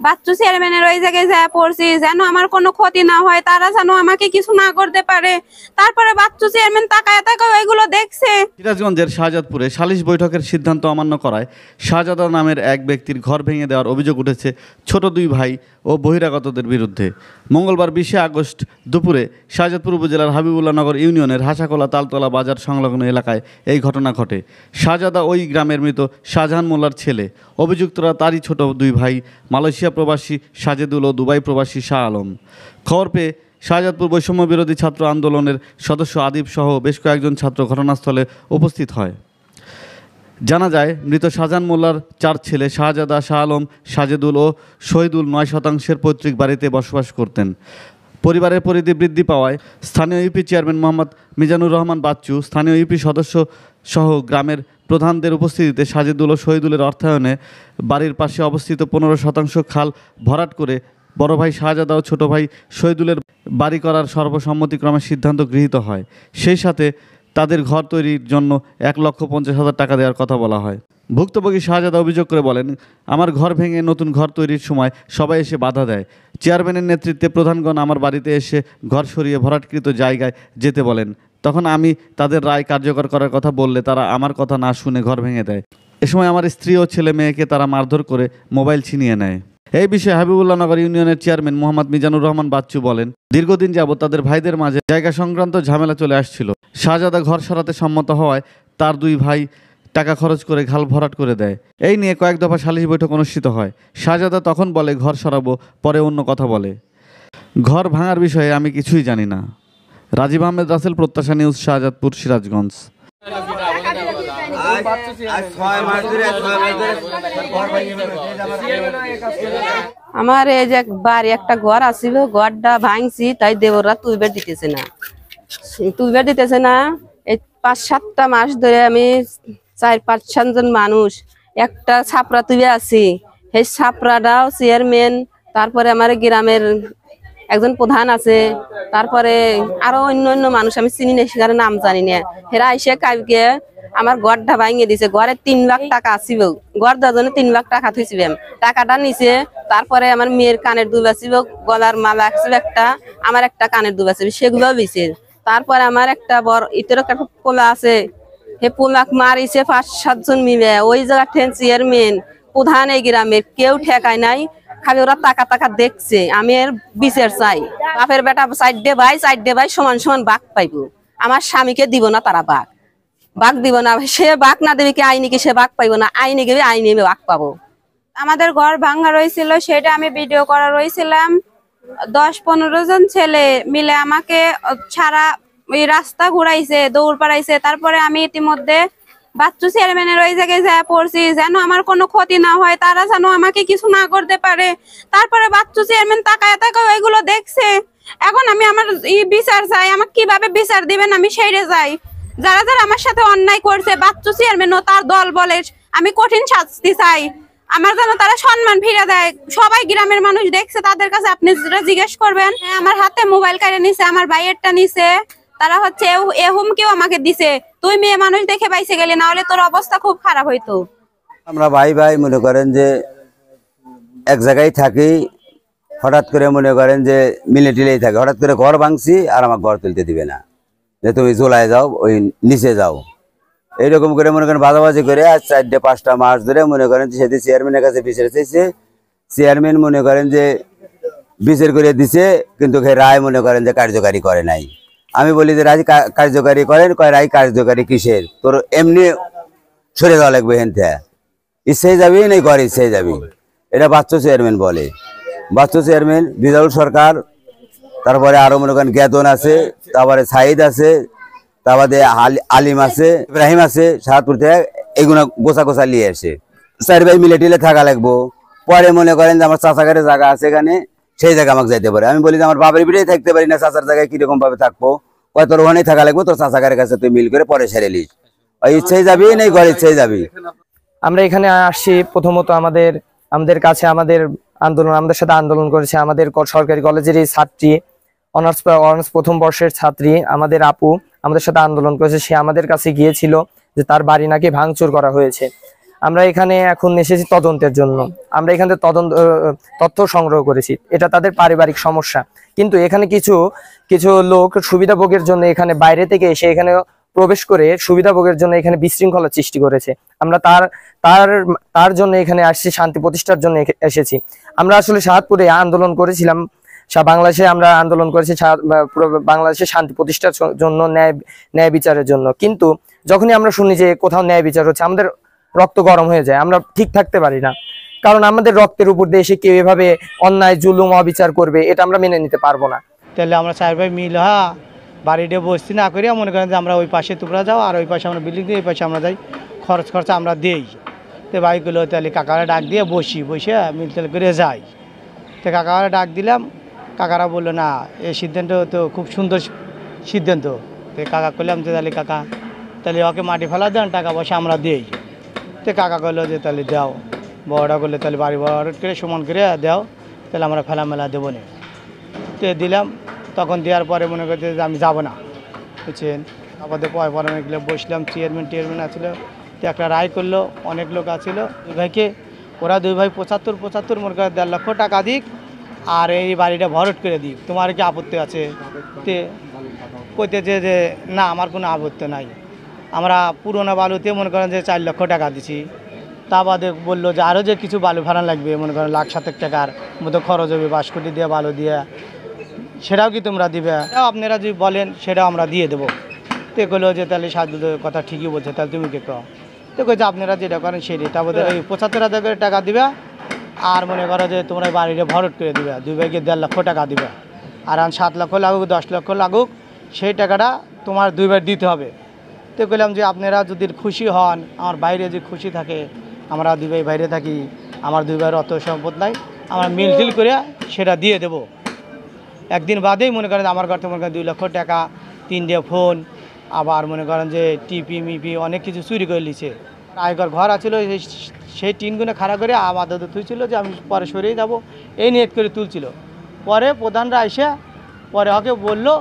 বাচ্চু চেয়ারম্যানের ওই জায়গায় যা পড়ছি, যেন আমার কোনো ক্ষতি না হয়, তারা যেন আমাকে কিছু না করতে পারে। তারপরে বাচ্চু চেয়ারম্যান তাকায় তাকায় ওইগুলো দেখছে। সিরাজগঞ্জের শাহজাদপুরে সালিশ বৈঠকের সিদ্ধান্ত অমান্য করায় শাহজাদা নামের এক ব্যক্তির ঘর ভেঙে দেওয়ার অভিযোগ উঠেছে ছোট দুই ভাই ও বহিরাগতদের বিরুদ্ধে। মঙ্গলবার 20 আগস্ট দুপুরে শাহজাদপুর উপজেলার হাবিবুল্লাহনগর ইউনিয়নের হাসাকোলা তালতলা বাজার সংলগ্ন এলাকায় এই ঘটনা ঘটে। শাহজাদা ওই গ্রামের মৃত শাহজাহান মোল্লার ছেলে। অভিযুক্তরা তারই ছোট দুই ভাই, মালয়েশিয়া প্রবাসী সাজেদুল ও দুবাই প্রবাসী শাহ আলম। খবর পেয়ে শাহজাদপুর বৈষম্য বিরোধী ছাত্র আন্দোলনের সদস্য আদিব সহ বেশ কয়েকজন ছাত্র ঘটনাস্থলে উপস্থিত হয়। জানা যায়, মৃত শাহজাহান মোল্লার 4 ছেলে শাহজাদা, শাহ আলম, সাজেদুল ও শহীদুল 9% পৈতৃক বাড়িতে বসবাস করতেন। পরিবারের পরিধি বৃদ্ধি পাওয়ায় স্থানীয় ইউপি চেয়ারম্যান মোহাম্মদ মিজানুর রহমান বাচ্চু, স্থানীয় ইউপি সদস্য সহ গ্রামের প্রধানদের উপস্থিতিতে সাজেদুল ও শহীদুলের অর্থায়নে বাড়ির পাশে অবস্থিত 15% খাল ভরাট করে বড় ভাই শাহজাদা ও ছোট ভাই শহীদুলের বাড়ি করার সর্বসম্মতিক্রমে সিদ্ধান্ত গৃহীত হয়। সেই সাথে তাদের ঘর তৈরির জন্য 1,50,000 টাকা দেওয়ার কথা বলা হয়। ভুক্তভোগী শাহজাদা অভিযোগ করে বলেন, আমার ঘর ভেঙে নতুন ঘর তৈরির সময় সবাই এসে বাধা দেয়। চেয়ারম্যানের নেতৃত্বে প্রধানগণ আমার বাড়িতে এসে ঘর সরিয়ে ভরাটকৃত জায়গায় যেতে বলেন। তখন আমি তাদের রায় কার্যকর করার কথা বললে তারা আমার কথা না শুনে ঘর ভেঙে দেয়। এ সময় আমার স্ত্রী ও ছেলে মেয়েকে তারা মারধর করে মোবাইল ছিনিয়ে নেয়। এই বিষয়ে হাবিবুল্লাহনগর ইউনিয়নের চেয়ারম্যান মোহাম্মদ মিজানুর রহমান বাচ্চু বলেন, দীর্ঘদিন যাবৎ তাদের ভাইদের মাঝে জায়গা সংক্রান্ত ঝামেলা চলে আসছিল। শাহজাদা ঘর সরাতে সম্মত হওয়ায় তার দুই ভাই টাকা খরচ করে খাল ভরাট করে দেয়। এই নিয়ে কয়েক দফা সালিশ বৈঠক অনুষ্ঠিত হয়। শাহজাদা তখন বলে ঘর সরাবো, পরে অন্য কথা বলে। ঘর ভাঙার বিষয়ে আমি কিছুই জানি না। রাজীব আহমেদ রাসেল, প্রত্যাশা নিউজ, শাহজাদপুর, সিরাজগঞ্জ। আমার এই যে বাড়ি একটা ঘর আসিল, ঘরটা ভাঙছি, তাই দেবররা তুইবার দিতেছে না। এই 5-7টা মাস ধরে আমি 4-5 জন মানুষ একটা ছাপড়া তুলে আছি। সেই ছাপড়াটাও চেয়ারম্যান, তারপরে আমার গ্রামের একজন প্রধান আছে, তারপরে আরো অন্য মানুষ আমি চিনি না, সেখানে নাম জানি না। হেরা এসে কালকে আমার ঘরটা ভাঙিয়ে দিছে। ঘরে 3 লাখ টাকা আসিব, ঘর দেওয়ার 3 লাখ টাকা থইছিল, টাকাটা নিছে। তারপরে আমার মেয়ের কানের দুল আসিব, গলার মালা আসিব একটা, আমার একটা কানের দুল আসিব, সেগুলো দিছে। তারপরে আমার একটা বড় ইটের একটা পোলা আছে, হে পোলাক মারিছে 5-7 জন মিলে। ওই জায়গা চেয়ারম্যান প্রধান এই গ্রামের কেউ ঠেকায় নাই, খালি ওরা টাকা দেখছে। আমি এর বিচার চাই। বাপের বেটা সাইড দে ভাই সমান সমান বাঘ পাইব। আমার স্বামীকে দিব না, তারা বাঘ দিব না। সে বাঘ না দেবে কি আইনি, কি সে বাঘ পাইব না? আইনি গেলে আইনি বাঘ পাবো। আমাদের ঘর ভাঙা রয়েছিল, সেটা আমি ভিডিও করা রয়েছিলাম। 10-15 জন ছেলে মিলে আমাকে সারা ওই রাস্তা ঘুরাইছে, দৌড় পাড়াইছে। তারপরে আমি ইতিমধ্যে বাচ্চু চেয়ারম্যানের ওই জায়গায় যা পড়ছি, যেন আমার কোনো ক্ষতি না হয়, তারা যেন আমাকে কিছু না করতে পারে। তারপরে বাচ্চু চেয়ারম্যান তাকায় তাকায় ওইগুলো দেখছে। এখন আমি আমার বিচার চাই। আমাকে কিভাবে বিচার দিবেন আমি সেইরে যাই। যারা যারা আমার সাথে অন্যায় করছে, বাচ্চু চেয়ারম্যান ও তার দল বলে, আমি কঠিন শাস্তি চাই। আমার যেন তারা সম্মান ফিরে দেয়। সবাই গ্রামের মানুষ দেখছে, তাদের কাছে আপনি জিজ্ঞেস করবেন। আমার হাতে মোবাইল কেড়ে নিছে, আমার ভাইয়েরটা নিছে। তারা হচ্ছে এ হুমকিও আমাকে দিছে, তুই মেয়ে মানুষ দেখে বাইসে গেলি, না হলে তোর অবস্থা খুব খারাপ হইতো। আমরা ভাই মনে করেন যে এক জায়গায় থাকি, হঠাৎ করে মনে করেন যে মিলে টিলেই থাকে। হঠাৎ করে ঘর ভাঙছি আর আমার ঘর তুলতে দিবে না, যে তুমি জোলায় যাও, ওই নিচে যাও। এইরকম করে মনে করেন বাজাবাজি করে আজ 4-5টা মাস ধরে মনে করেন সেদিন চেয়ারম্যানের কাছে বিচার চাইছে। চেয়ারম্যান মনে করেন যে বিচার করে দিছে, কিন্তু রায় মনে করেন যে কার্যকারী করে নাই। আমি বলি যে রায় কার্যকারী করেন, কয় রায় কার্যকারী কিসের? তোর এমনি সরে যাওয়া লাগবে, হেনতে ইচ্ছাই যাবি না ঘরে ইচ্ছাই যাবি। এটা বাচ্চু চেয়ারম্যান বলে। বাচ্চু চেয়ারম্যান রিজাউল সরকার, তারপরে আরো মনে করেন গেদন আছে, তারপরে সাইদ আছে, তারপরে আলিম আছে, ইব্রাহিম আছে, শাহপুর থেকে এগুলো গোছা নিয়ে আসে। 4 ভাই মিলে টিলে থাকা লাগবো। পরে মনে করেন যে আমার চাচাঘাটের জায়গা আছে এখানে, সেই জায়গা আমাকে যাইতে পারে। আমি বলি যে আমার বাপের বিটাই থাকতে পারি না, চাচার জায়গায় কিরকম ভাবে থাকবো? কয় তোর ওখানেই থাকা লাগবো, তোর চাচাঘাটের কাছে তুই মিল করে পরে সেরে লিস। ওই ইচ্ছেই যাবি না ঘর ইচ্ছেই যাবি। আমরা এখানে আসছি প্রথমত আমাদের কাছে আমাদের সাথে আন্দোলন করেছে আমাদের সরকারি কলেজেরই ছাত্রী, অনার্স প্রথম বর্ষের ছাত্রী, আমাদের আপু আমাদের সাথে আন্দোলন করেছে। সে আমাদের কাছে গিয়েছিল যে তার বাড়ি নাকি ভাঙচুর করা হয়েছে। আমরা এখানে এখন এসেছি তদন্তের জন্য। আমরা এখানে তথ্য সংগ্রহ করেছি, এটা তাদের পারিবারিক সমস্যা। কিন্তু এখানে কিছু কিছু লোক সুবিধাভোগের জন্য এখানে বাইরে থেকে এসে এখানে প্রবেশ করে সুবিধাভোগের জন্য এখানে বিশৃঙ্খলা সৃষ্টি করেছে। আমরা তার জন্য এখানে আসছি, শান্তি প্রতিষ্ঠার জন্য এসেছি। আমরা আসলে শাহাদপুরে আন্দোলন করেছিলাম, বাংলাদেশে আমরা আন্দোলন করেছি বাংলাদেশে শান্তি প্রতিষ্ঠার জন্য, ন্যায় বিচারের জন্য। কিন্তু যখনই আমরা শুনি যে কোথাও ন্যায় বিচার হচ্ছে, আমাদের রক্ত গরম হয়ে যায়, আমরা ঠিক থাকতে পারি না। কারণ আমাদের রক্তের উপর দিয়ে এসে কেউ এভাবে অন্যায় জুলুম অবিচার করবে, এটা আমরা মেনে নিতে পারবো না। তাহলে আমরা 4 ভাই মিল বাড়িতে বসতি না করিয়া মনে করেন যে আমরা ওই পাশে তোমরা যাও, আর ওই পাশে আমরা বিল্ডিং দিয়ে এই পাশে আমরা যাই, খরচা আমরা দিই। তো ভাইগুলো তাহলে কাকারা ডাক দিয়ে বসে মিল তেল করে যাই। তো কাকারা ডাক দিলাম, কাকারা বললো না এই সিদ্ধান্ত তো খুব সুন্দর সিদ্ধান্ত। তো কাকা করলাম যে তাহলে কাকা তাহলে ওকে মাটি ফেলা দেন, টাকা পয়সা আমরা দিই। তো কাকা করলো যে তাহলে দাও, বড়টা করলে তাহলে বাড়ি বড় করে সমান করে দাও, তাহলে আমরা ফেলা মেলা দেবো না। তো দিলাম, তখন দেওয়ার পরে মনে করছে যে আমি যাবো না, বুঝছেন। আমাদের পরে গেলে বসলাম, চেয়ারম্যান আসছিলো, তো একটা রায় করলো, অনেক লোক আসছিল। দুই ভাইকে ওরা দুই ভাই 75 মনে করে 1.5 লক্ষ টাকা দিক, আর এই বাড়িটা ভরট করে দিক, তোমার কি আপত্তি আছে? তে কইতেছে যে না আমার কোনো আপত্তি নাই, আমরা পুরোনো বালুতে মনে করেন যে 4 লক্ষ টাকা দিছি। তা বাদে বললো যে আরও যে কিছু বালু ভাড়া লাগবে, মনে করেন 1,07,000 টাকার মতো খরচ হবে, 5 কোটি দিয়ে বালু দিয়ে, সেটাও কি তোমরা দিবে? আপনারা যদি বলেন সেটাও আমরা দিয়ে দেবো। তো কইলো যে তাহলে সাজুদ কথা ঠিকই বলছে, তাহলে তুমি কে কও? তো কইছে আপনারা যেটা করেন সেটাই। তারপরে ওই 75,000 করে টাকা দিবে, আর মনে করো যে তোমরা বাড়িটা ভরট করে দিবে, দুই ভাইকে 1.5 লক্ষ টাকা দিবে, আর 7 লক্ষ লাগুক 10 লক্ষ লাগুক, সেই টাকাটা তোমার দুই ভাই দিতে হবে। তো কইলাম যে আপনারা যদি খুশি হন, আমার বাইরে যদি খুশি থাকে, আমরা দুই ভাই বাইরে থাকি, আমার দুই ভাইয়ের অত সম্পদ নাই, আমরা মিলটিল করে সেটা দিয়ে দেবো। একদিন বাদেই মনে করেন আমার ঘর থেকে মনে করেন 2 লক্ষ টাকা, 3টে ফোন, আবার মনে করেন যে টিপি মিপি অনেক কিছু চুরি করে নিছে। আগের ঘর আছিল, সেই টিনগুলো খাড়া করে আপাতত তুলছিল যে আমি পরে সরিয়ে যাবো, এই নিয়ত করে তুলছিল। পরে প্রধানরা এসে পরে ওকে বললো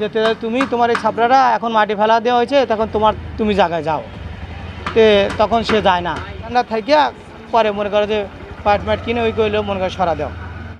যে তুমি তোমার এই ছাপড়াটা এখন মাটি ফেলা দেওয়া হয়েছে, তখন তুমি জায়গায় যাও। তখন সে যায় না, ঠান্ডা থেকে পরে মনে করো যে পাট কিনে ওই করলেও মনে করে সরা দাও।